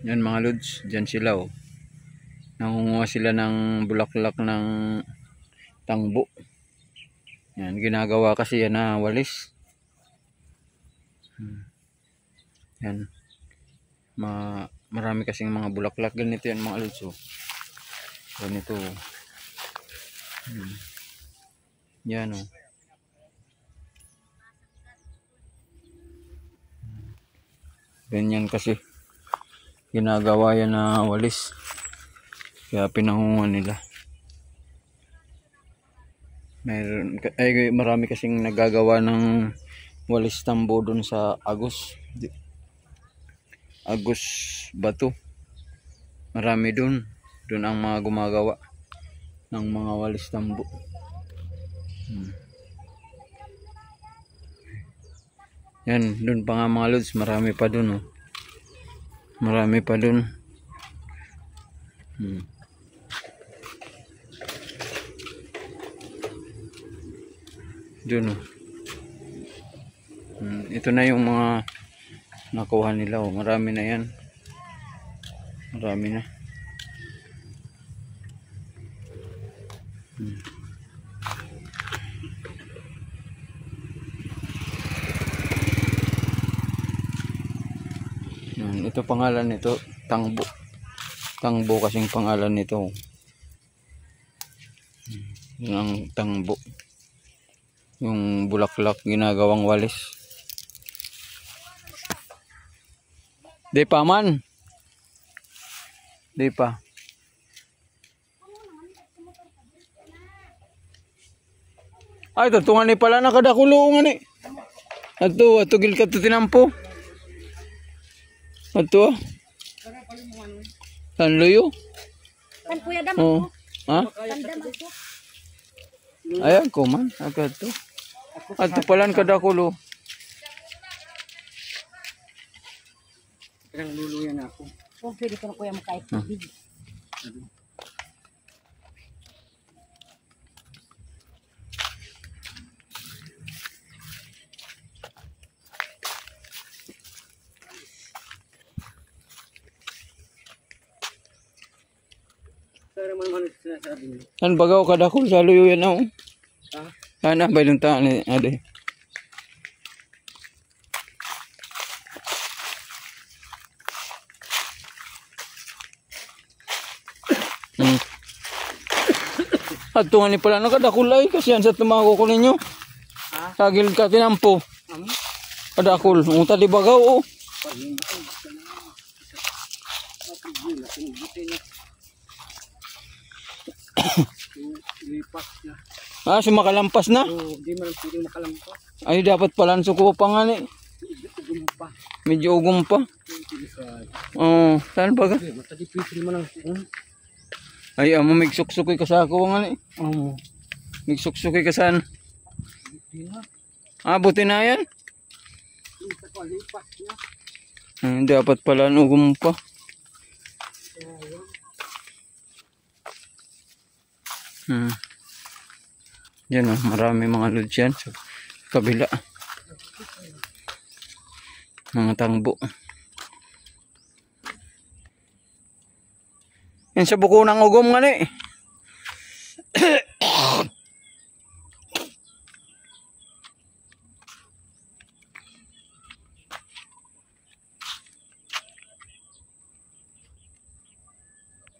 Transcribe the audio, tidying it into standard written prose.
Yan mga lods, dyan sila oh. Nangunguha sila ng bulaklak ng tangbo. Yan, ginagawa kasi yan na walis. Yan. Marami kasing mga bulaklak. Ganito yan mga lods oh. Ganito oh. Yan oh. Ganyan kasi ginagawa yan na walis, kaya pinangunguha nila. Marami kasing nagagawa ng walis tambo dun sa Agos Bato. Marami dun ang mga gumagawa ng mga walis tambo. Yan, dun pa nga mga lods, marami pa dun oh. Marami pa dun. Dun oh. Ito na yung mga nakuha nila oh. Marami na yan. Marami na. Ito pangalan nito, tangbo. Tangbo kasing pangalan nito. Yun ang tangbo. Yung bulaklak ginagawang walis. Di pa man. Di pa. Ay, tungan ni pala nakadakulungan eh. Ato gil ka to tinampo. Ato. Kan luyo? Kan kuya dam ako. Ha? Kan dam ako. Ayan ko man, agad to. Ato palan kadakulo. Parang luluyan ako. Kung pwede ko na kuya makait. Pero man sinasabi niyo. An bagaw kadakul sa luyo yan oh. Ha? Ana baylong ta ni ade. Ato nga ni pala nakadakulay kasi yan sa tumago ko ninyo. Ha? Sagil ka tinampo. Ami? Kadakul. Unta di bagaw oh. Lipas na. Ah, sumakalampas na. Oo, di man pwedeng makalampas. Ay dapat pala suko pa nga ni. Ugum pa. Medyo ugong pa. Oh, saan ba ka? Matadi pwede man ang Ay amo migsuksukoy ka sa ako nga ni. Oo. Migsuksukoy ka saan? Di na. Ah, buti na yan. Lipas na. Dapat pala ugong pa. Yan oh, marami mga lods yan sa kabila. Mga tangbo. Yan sa buko ng ugom nga ni.